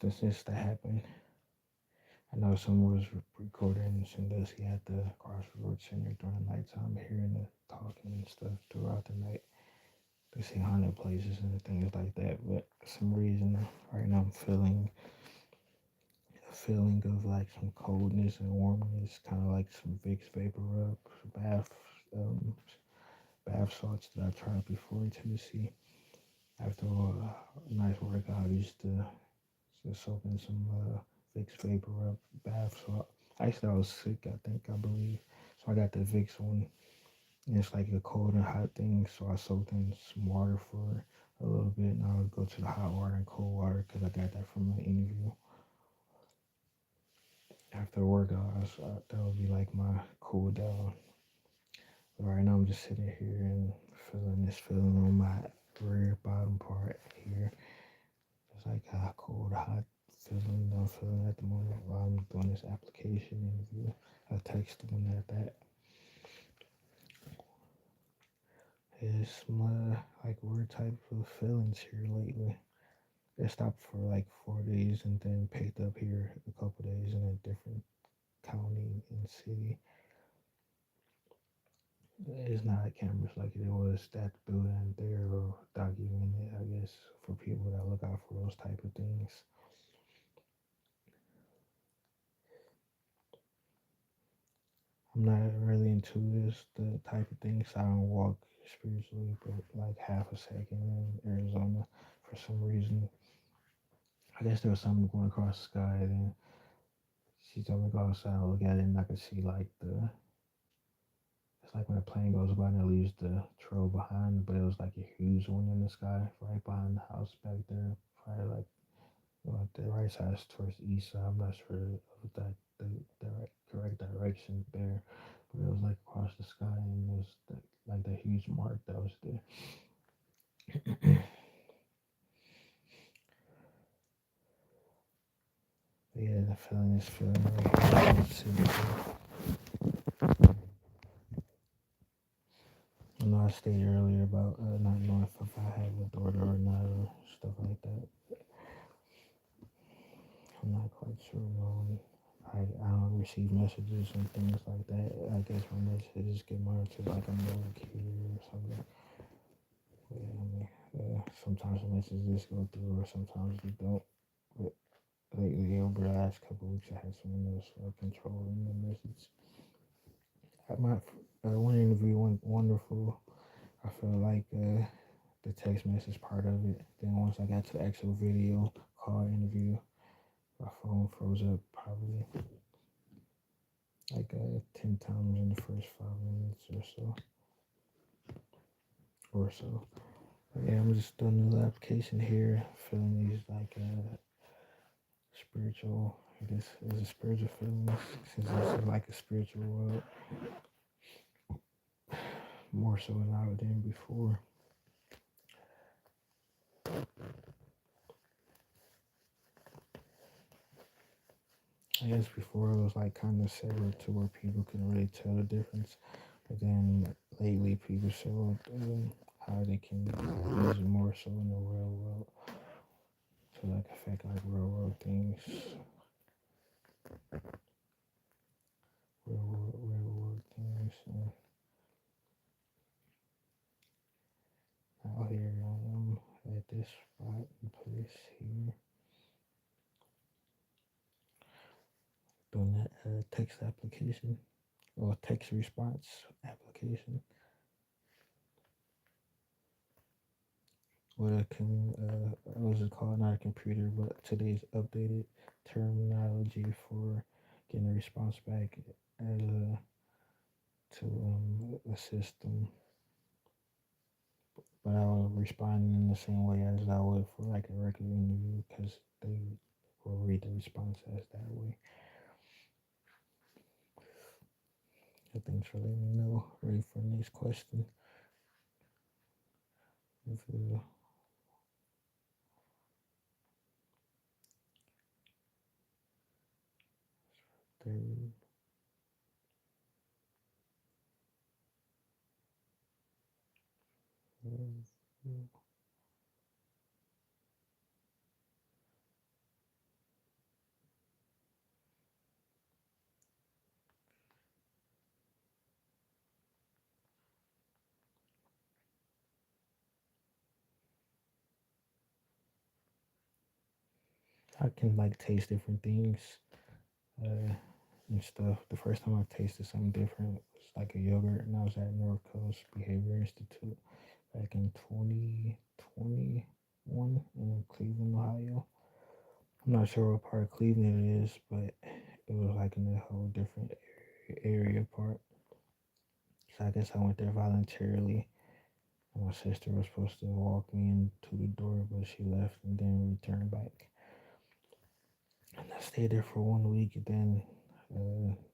instances that happen. I know someone was recording Sandusky at the Crossroads Center during the nighttime, hearing the talking and stuff throughout the night. They see haunted places and things like that, but for some reason, right now I'm feeling a feeling of like some coldness and warmness, kind of like some Vicks Vapor Rub, bath, um, bath salts that I tried before in Tennessee. After a nice workout, I used to just soak in some Vicks Vapor Rub bath salt. Actually, I was sick, I believe. So I got the Vicks one. And it's like a cold and hot thing. So I soaked in some water for a little bit. And I would go to the hot water and cold water because I got that from an interview. After a workout, that would be like my cool down. But right now, I'm just sitting here and feeling this feeling on my rear bottom part here. It's like a cold, hot feeling I'm feeling at the moment while I'm doing this application interview. I texted them at that. It's my like weird type of feelings here lately. It stopped for like 4 days and then picked up here a couple days in a different county and city. It's not cameras like it was that building there or documented, I guess, for people that look out for those type of things. I'm not really into this the type of things. I don't walk spiritually, but like half a second in Arizona for some reason. I guess there was something going across the sky, and she told me to go outside and look at it, and I could see like the. It's like when a plane goes by and it leaves the trail behind, but it was like a huge one in the sky right behind the house back there. Probably like the right side is towards the east side. I'm not sure of the right, correct direction there, but it was like across the sky, and it was like the huge mark that was there. But yeah, the feeling is feeling like I know I stated earlier about not knowing if I have a daughter or not or stuff like that. I'm not quite sure. I don't receive messages and things like that. I guess my messages get monitored like I'm a kid or something. Yeah, I mean, sometimes the messages go through or sometimes they don't. But lately, over the last couple of weeks, I had someone else controlling the message. My one interview went wonderful. I felt like the text message part of it. Then once I got to the actual video call interview, my phone froze up probably like 10 times in the first 5 minutes or so. But yeah, I'm just doing a little application here, feeling these like spiritual. I guess it's a spiritual feeling since it's like a spiritual world more so now than before. I guess before it was like kind of separate to where people couldn't really tell the difference. But then lately, people showed how they can use it more so in the real world to like affect like real world things, real world things. And out here I am at this spot and place here doing that text application or text response application. What what was it called? Not a computer, but today's updated terminology for getting a response back as a system. But I will respond in the same way as I would for like a regular interview because they will read the response as that way. So thanks for letting me know. Ready for the next question. If third, I can like taste different things uh, and stuff. The first time I tasted something different was like a yogurt, and I was at North Coast Behavior Institute back in 2021 in Cleveland, Ohio. I'm not sure what part of Cleveland it is, but it was like in a whole different area part. So I guess I went there voluntarily. My sister was supposed to walk me into the door, but she left and then returned back. And I stayed there for 1 week, and then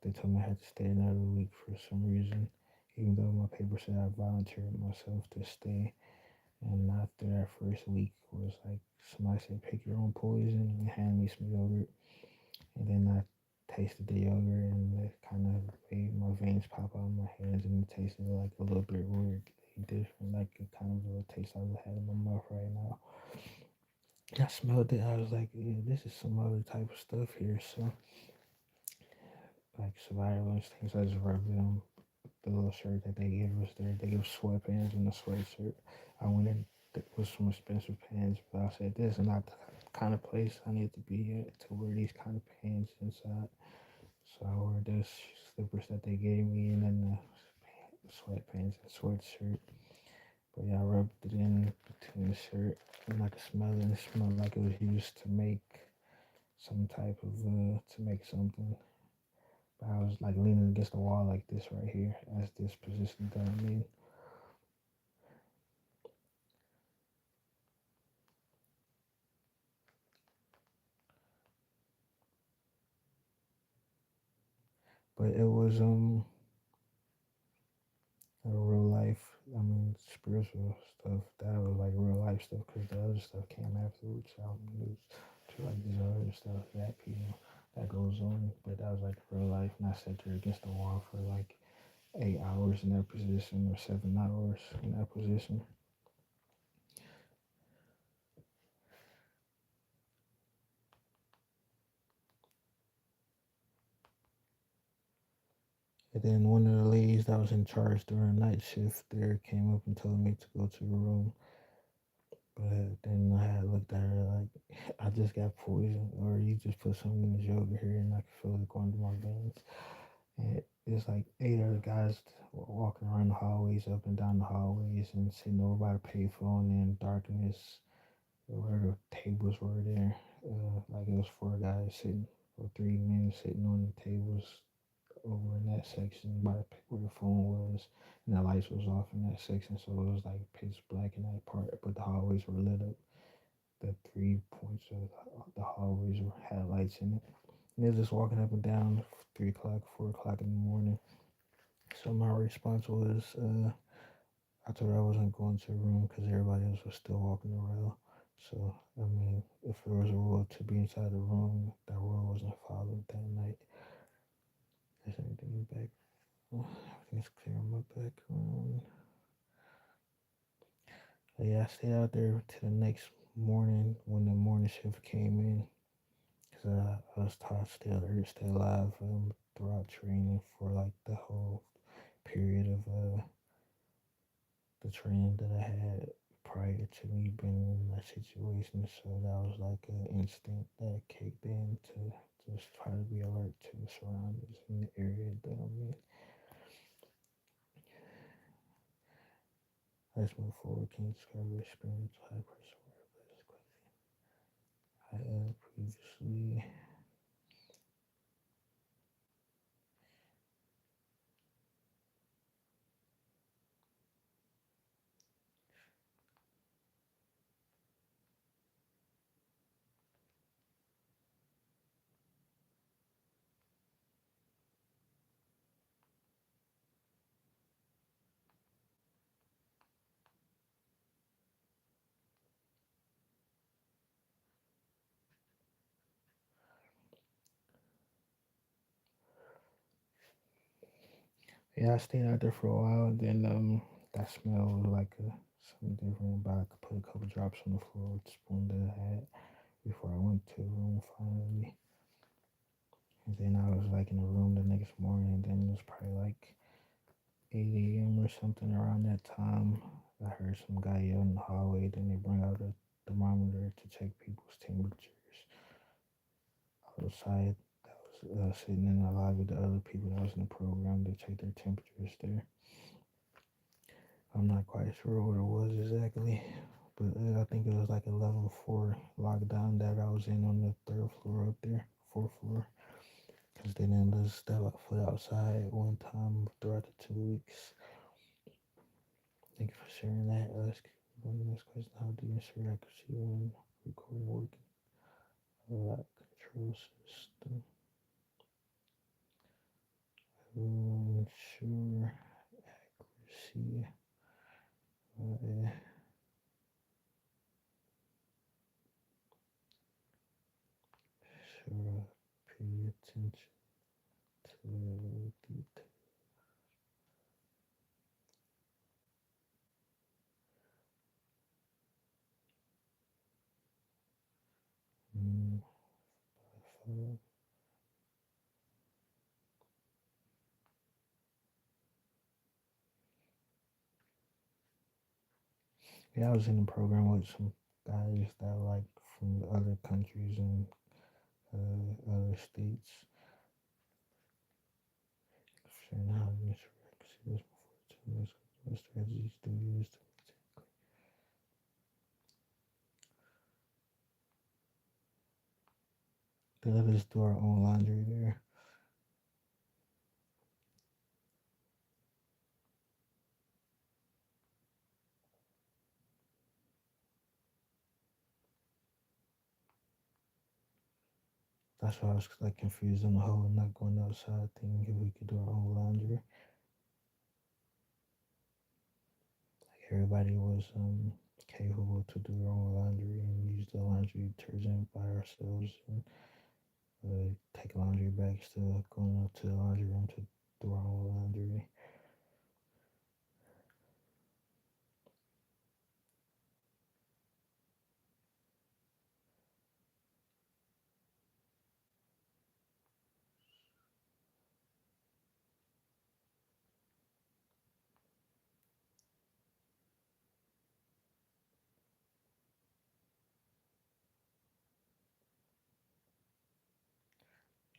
they told me I had to stay another week for some reason, even though my paper said I volunteered myself to stay. And after that first week was like somebody said, pick your own poison and hand me some yogurt. And then I tasted the yogurt and it kind of made my veins pop out of my hands and it tasted like a little bit weird, different, like a kind of little taste I would have in my mouth right now. I smelled it. I was like, yeah, this is some other type of stuff here. So, like survival instincts, I just rubbed it on the little shirt that they gave us there. They gave sweatpants and a sweatshirt. I went in with some expensive pants, but I said, this is not the kind of place I need to be at to wear these kind of pants inside. So I wore those slippers that they gave me and then the sweatpants and sweatshirt. But yeah, I rubbed it in between the shirt and I could smell it and it smelled like it was used to make some type of to make something. But I was like leaning against the wall like this right here as this position that I'm in. But it was a real life. I mean, spiritual stuff. That was like real life stuff because the other stuff came afterwards. So it was to like this other stuff that people that goes on. But that was like real life, and I sat there against the wall for like 8 hours in that position or 7 hours in that position. And then one of the ladies that was in charge during night shift there came up and told me to go to the room. But then I had looked at her like, I just got poisoned, or you just put something in this yogurt here and I can feel it going through my veins. And it's like 8 other guys walking around the hallways, up and down the hallways, and sitting over by the payphone in darkness where the tables were there. Like it was four guys sitting, or three men sitting on the tables over in that section by where the phone was, and the lights was off in that section, so it was like pitch black in that part, but the hallways were lit up. The 3 points of the hallways had lights in it. And they're just walking up and down 3 o'clock, 4 o'clock in the morning. So my response was, I told her I wasn't going to a room because everybody else was still walking around. So I mean, if there was a rule to be inside the room, that rule wasn't followed that night. Is anything in the back? Everything's clear on my background. But yeah, I stayed out there to the next morning when the morning shift came in. Because I was taught stay alive throughout training for like the whole period of the training that I had prior to me being in that situation. So that was like an instinct that kicked in to just try to be alert to the surroundings in the area that I'm in. Let's move forward. Can you describe your experience with high pressure water? I previously, yeah, I stayed out there for a while, and then that smell was like something different. But I could put a couple drops on the floor with the spoon that I had before I went to the room finally. And then I was like in the room the next morning, and then it was probably like 8 a.m. or something around that time. I heard some guy yell in the hallway. Then they bring out a thermometer to check people's temperatures. outside that was sitting in the lobby with the other people that was in the program to check their temperatures there. I'm not quite sure what it was exactly, but I think it was like a level 4 lockdown that I was in on the third floor up there, fourth floor, because they didn't let us step foot outside one time throughout the 2 weeks. Thank you for sharing that. Let's keep going to the next question. How do you ensure accuracy when recording working? Control system. Ensure accuracy. Uh, sure. Pay attention to detail. Mm, follow. Yeah, I was in a program with some guys that like from other countries and other states. Sharing how to ensure accuracy before 2 minutes. What strategies do you use to let us do our own laundry there? That's why I was like confused on the whole not going outside thing. If we could do our own laundry, like everybody was capable to do their own laundry and use the laundry detergent by ourselves and take laundry bags to going up to the laundry room to do our own laundry.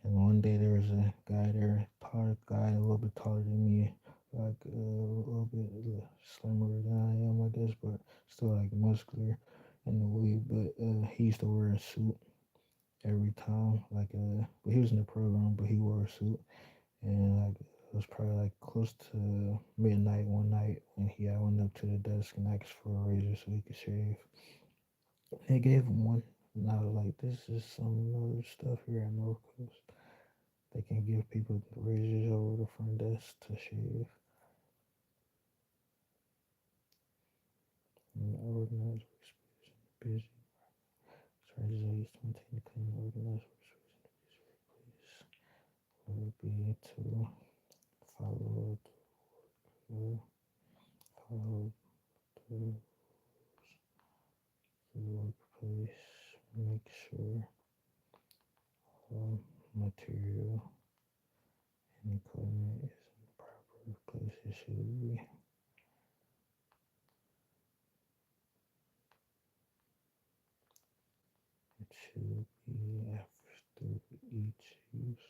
And one day there was a guy there, taller guy, a little bit taller than me, like a little bit slimmer than I am, I guess, but still like muscular in the way. But he used to wear a suit every time, but he was in the program, but he wore a suit, and like it was probably like close to midnight one night when I went up to the desk and asked for a razor so he could shave. They gave him one, and I was like, this is some other stuff here at North Coast. They can give people razors over the front desk to shave. And organized workspace and busy. Strategies I use to maintain a clean, organized workspace would be to follow the follow the workplace, make sure all material and equipment is in the proper place it should be. It should be after each use.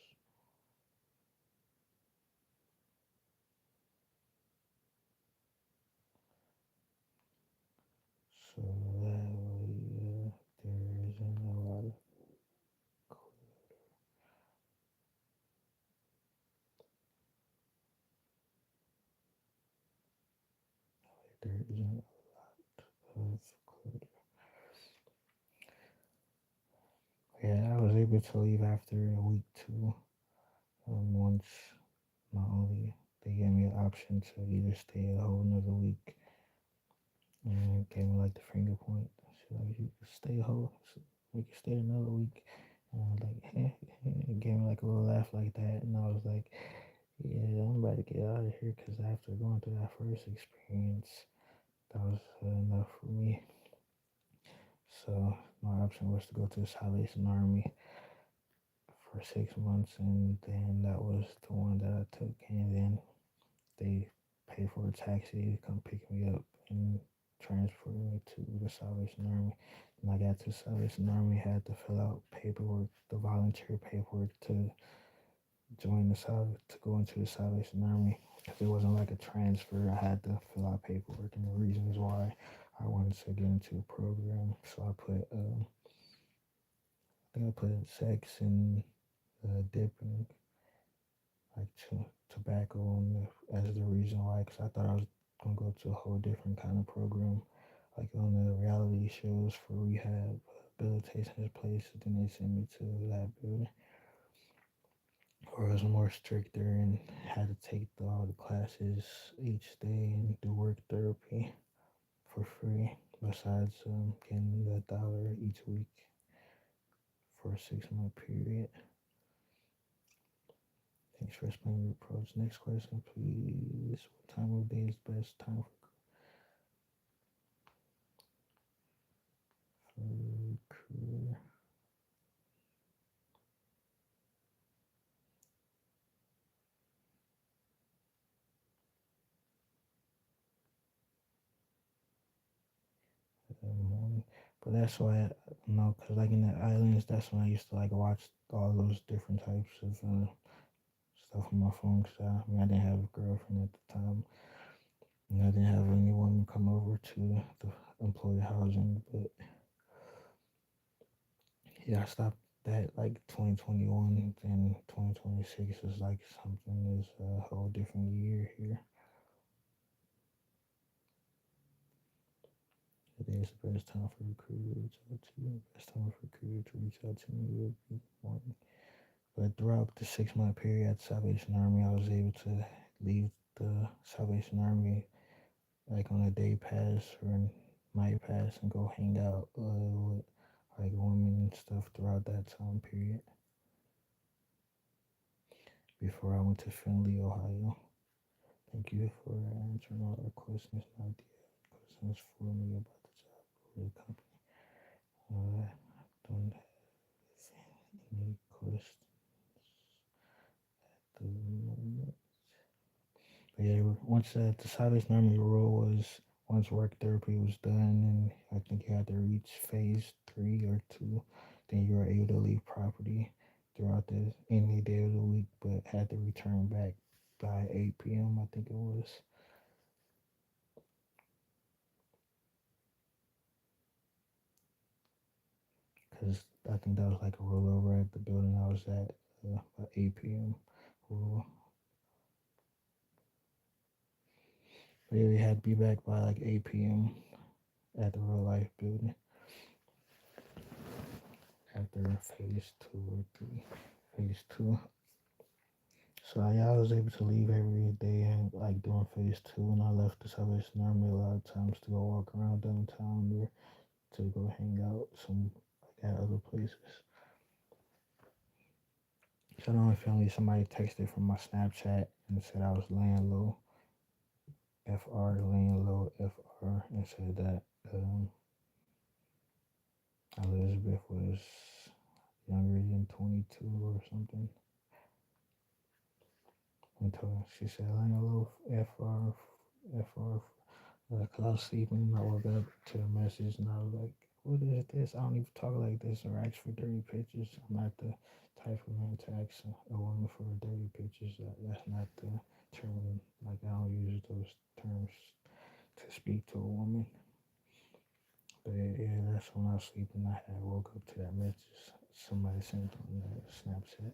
So that way there isn't a lot of there isn't a lot of clutter. Yeah, I was able to leave after a week too. Once not only they gave me an option to either stay a whole another week and gave me like the finger point. So like you can stay a whole we can stay another week. And I was like, it gave me like a little laugh like that, and I was like, yeah, I'm about to get out of here because after going through that first experience, that was enough for me. So my option was to go to the Salvation Army for 6 months, and then that was the one that I took, and then they paid for a taxi to come pick me up and transferred me to the Salvation Army. When I got to the Salvation Army, I had to fill out paperwork, the volunteer paperwork to to go into the Salvation Army. Because it wasn't like a transfer, I had to fill out paperwork and the reasons why I wanted to get into the program. So I think I put sex and dipping, like tobacco as the reason why. Because I thought I was gonna go to a whole different kind of program, like on the reality shows for rehab, rehabilitation places. Then they sent me to that building, or it was more stricter and had to take all the classes each day and do work therapy for free. Besides getting $1 each week for a 6 month period. Thanks for explaining your approach. Next question, please. What time of day is best time for career? Morning. But that's why I know, cause like in the islands, that's when I used to like watch all those different types of stuff on my phone. Cause I didn't have a girlfriend at the time, and I didn't have anyone come over to the employee housing. But yeah, I stopped that like 2021, and 2026 is like something is a whole different year here. It is the best time for a recruiter to reach out to you. Best time for a recruiter to reach out to me would be morning. But throughout the 6 month period at the Salvation Army, I was able to leave the Salvation Army like on a day pass or night pass and go hang out with like women and stuff throughout that time period before I went to Findlay, Ohio. Thank you for answering all our questions. Now, do you have questions for me about the job or the company? I don't have any questions at the moment. But yeah, once the Salvation Army rule was, once work therapy was done, and I think you had to reach phase 3 or 2, then you were able to leave property throughout any day of the week, but had to return back by 8 p.m. I think it was, because I think that was like a rollover at the building I was at, by 8 p.m. rule. But yeah, we had to be back by like 8 p.m. at the real life building after phase 2 or 3. Phase 2. So yeah, I was able to leave every day and like during phase 2, and I left the Salvation Army a lot of times to go walk around downtown or to go hang out some like at other places. So then finally somebody texted from my Snapchat and said I was laying low, FR, laying low, FR, and said that Elizabeth was younger than 22 or something. And she said laying low, FR, FR. Cause I was sleeping and I woke up to the message and I was like, what is this? I don't even talk like this or ask for dirty pictures. I'm not the type of man to ask a woman for dirty pictures. That's not the term. Like I don't use those terms to speak to a woman. But yeah, that's when I was sleeping. I had woke up to that message somebody sent on Snapchat.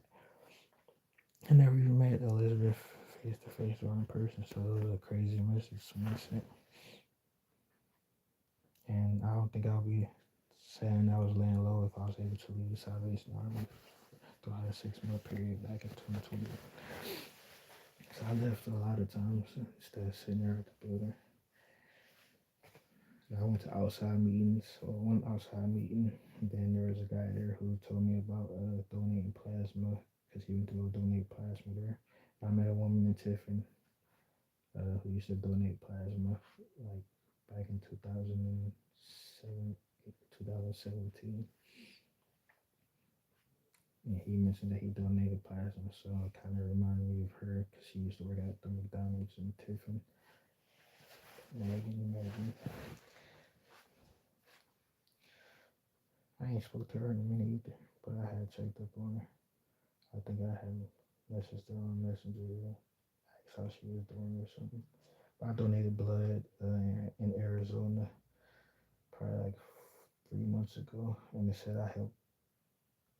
I never even met Elizabeth face to face or in person, so it was a crazy message someone sent. And I don't think I'll be saying I was laying low if I was able to leave the Salvation Army throughout a 6 month period back in 2020. So I left a lot of times instead of sitting there at the building. I went to outside meetings, or one outside meeting, and then there was a guy there who told me about donating plasma because he went to go donate plasma there. I met a woman in Tiffin who used to donate plasma like back in 2017. And he mentioned that he donated plasma, so it kind of reminded me of her because she used to work at the McDonald's in Tiffin. Megan. I ain't spoke to her in a minute either, but I had checked up on her. I think I had messaged her on Messenger, asked how she was doing or something. But I donated blood in Arizona probably like 3 months ago, and they said I helped.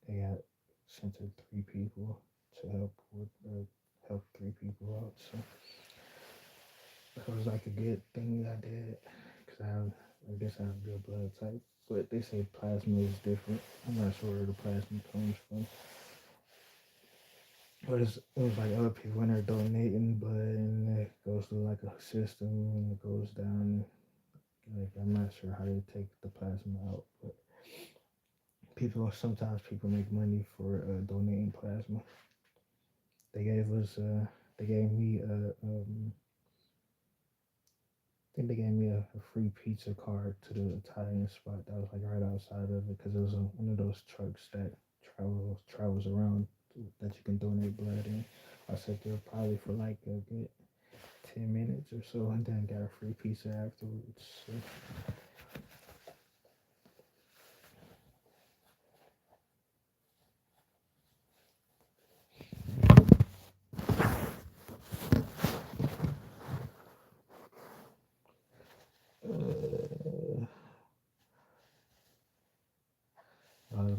They had sent her three people to help three people out. So that was like a good thing that I did because I guess I have good blood type. But they say plasma is different. I'm not sure where the plasma comes from. But it was like other people when they're donating blood and it goes through like a system and it goes down. Like I'm not sure how they take the plasma out, but sometimes people make money for donating plasma. They gave us they gave me I think they gave me a free pizza card to the Italian spot that was like right outside of it because it was one of those trucks that travels around that you can donate blood in. I sat there probably for like a good 10 minutes or so, and then got a free pizza afterwards. So,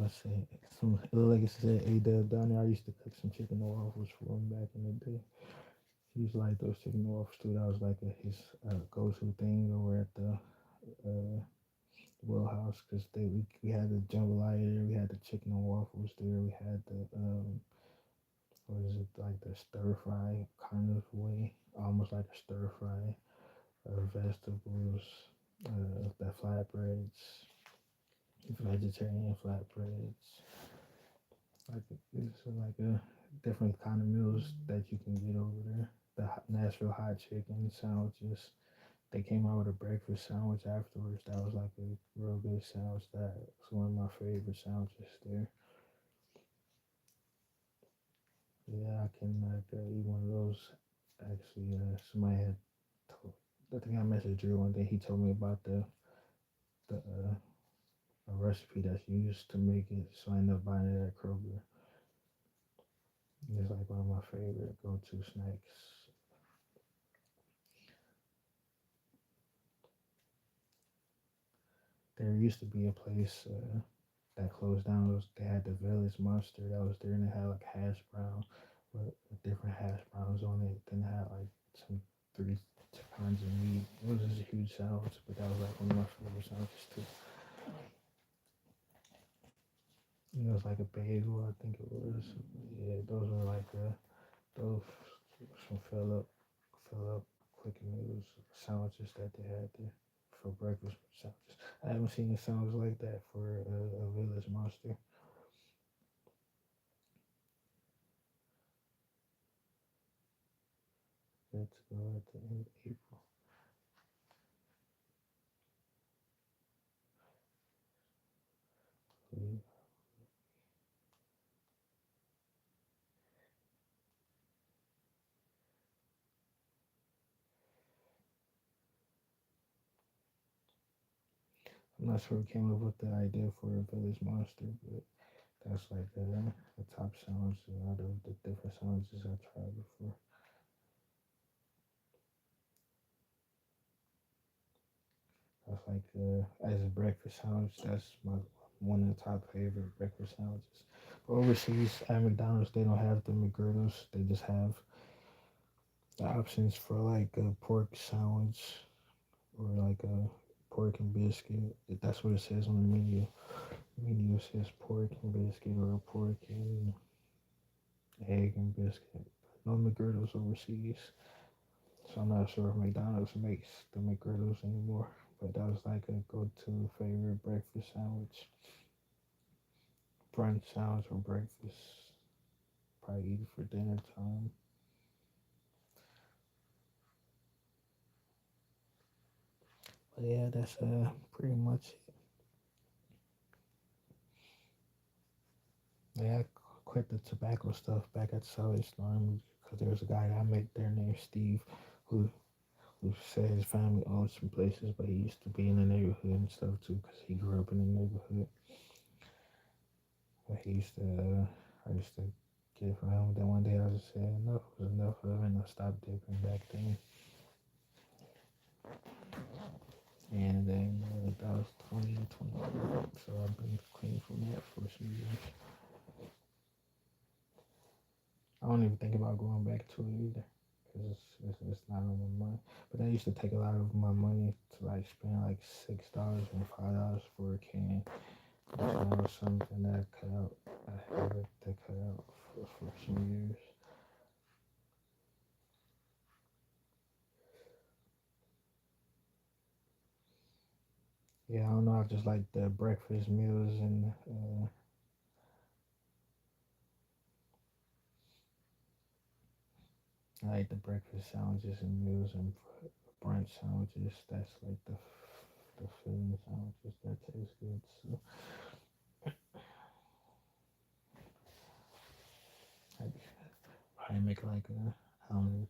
let's see. It looked like it said A-Dub down there. I used to cook some chicken and waffles for him back in the day. He used to like those chicken and waffles too. That was like his go-to thing over at the uh, Well House because we had the jambalaya there. We had the chicken and waffles there. We had the what is it like the stir fry kind of way, almost like a stir fry, vegetables, the flatbreads, vegetarian flatbreads. Like it's like a different kind of meals that you can get over there. The Nashville hot chicken sandwiches. They came out with a breakfast sandwich afterwards. That was like a real good sandwich. That was one of my favorite sandwiches there. Yeah, I can like eat one of those. Actually, somebody had told. I think I messaged Drew one day. He told me about the a recipe that's used to make it. So I ended up buying it at Kroger. It's like one of my favorite go-to snacks. There used to be a place that closed down. They had the Village Monster that was there, and they had like hash brown with different hash browns on it. Then they had like some three kinds of meat. It was just a huge sandwich, but that was like one of my favorite sandwiches too. It was like a bagel, I think it was. Yeah, those were like those some fill up quick meals sandwiches that they had there for breakfast sandwiches. I haven't seen a sandwich like that for a Village Monster. Let's go at the end of April. I'm not sure who came up with the idea for a Village Monster, but that's like a top sandwich out of the different sandwiches I tried before. That's like as a breakfast sandwich, that's my one of the top favorite breakfast sandwiches. But overseas at McDonald's, they don't have the McGriddles. They just have the options for like a pork sandwich or like a pork and biscuit. That's what it says on the menu. The menu says pork and biscuit or pork and egg and biscuit. No McGriddles overseas. So I'm not sure if McDonald's makes the McGriddles anymore. But that was like a go-to favorite breakfast sandwich. Brunch sandwich for breakfast. Probably eat it for dinner time. But yeah, that's pretty much it. Yeah, I quit the tobacco stuff back at Salvation Army because there was a guy that I met there named Steve who said his family owned some places, but he used to be in the neighborhood and stuff too because he grew up in the neighborhood. He used to, I used to get from him. Then one day I just said enough was enough of it, and I stopped dipping back then. And then that was 2020. So I've been clean from that for some years. I don't even think about going back to it either. Because it's not on my mind. But I used to take a lot of my money to like spend like $6 and $5 for a can. So that was something that I cut out. I had to cut out for some years. Yeah, I don't know. I just like the breakfast meals and I like the breakfast sandwiches and meals and brunch sandwiches. That's like the filling sandwiches that taste good. So I probably make like a I don't know,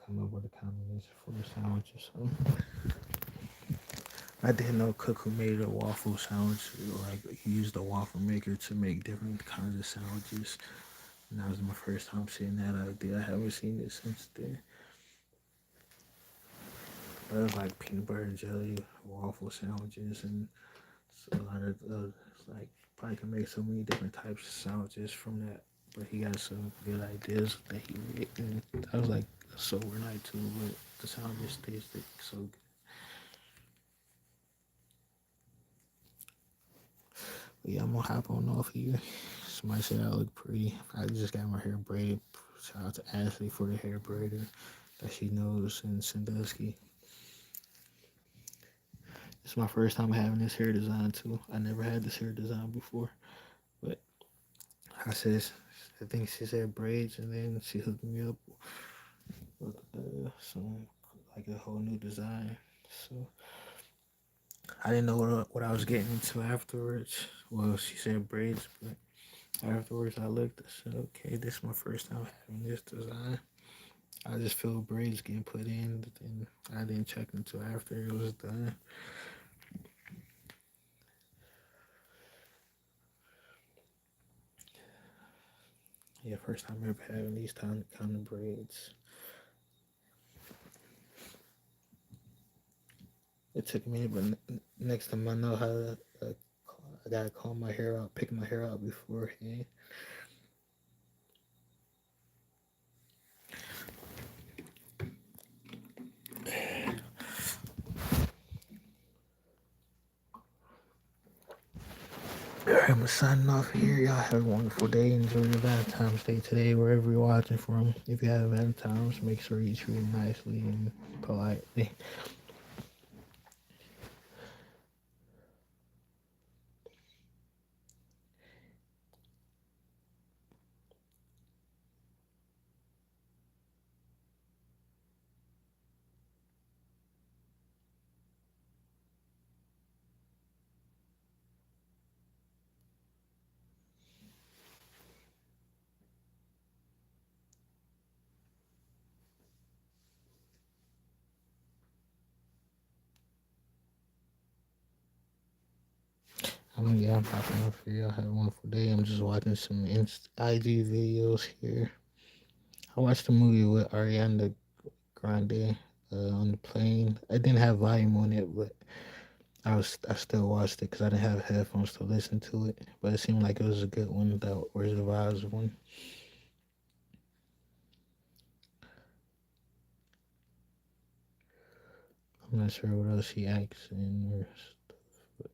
come up with a combination for the sandwich or something. I didn't know cook who made a waffle sandwich or like he used a waffle maker to make different kinds of sandwiches. And that was my first time seeing that idea. I haven't seen it since then. But it was like peanut butter and jelly waffle sandwiches and so a lot of like probably can make so many different types of sandwiches from that. But he got some good ideas that he made, and that was like a sober night too. But the sandwiches tasted so good. But yeah, I'm gonna hop on off here. Somebody said I look pretty. I just got my hair braided. Shout out to Ashley for the hair braider that she knows in Sandusky. It's my first time having this hair design too. I never had this hair design before, but I said, I think she said braids, and then she hooked me up with some like a whole new design. So I didn't know what I was getting into afterwards. Well, she said braids, but afterwards I looked and said, okay, this is my first time having this design. I just feel braids getting put in, and I didn't check until after it was done. Yeah, first time ever having these kind of braids. It took a minute, but next time I know how to, I gotta comb my hair out, pick my hair out beforehand. Alright, I'm signing off here. Y'all have a wonderful day. Enjoy your Valentine's Day today, wherever you're watching from. If you have Valentine's, make sure you treat them nicely and politely. Yeah, I'm popping off here. Y'all have a wonderful day. I'm just watching some IG videos here. I watched a movie with Ariana Grande on the plane. I didn't have volume on it, but I still watched it because I didn't have headphones to listen to it. But it seemed like it was a good one. That Where's the Vibes one. I'm not sure what else she acts in or stuff, but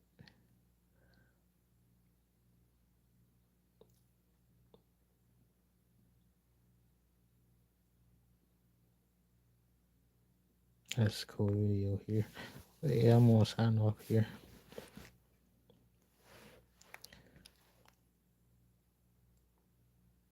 that's a cool video here. But yeah, I'm gonna sign off here.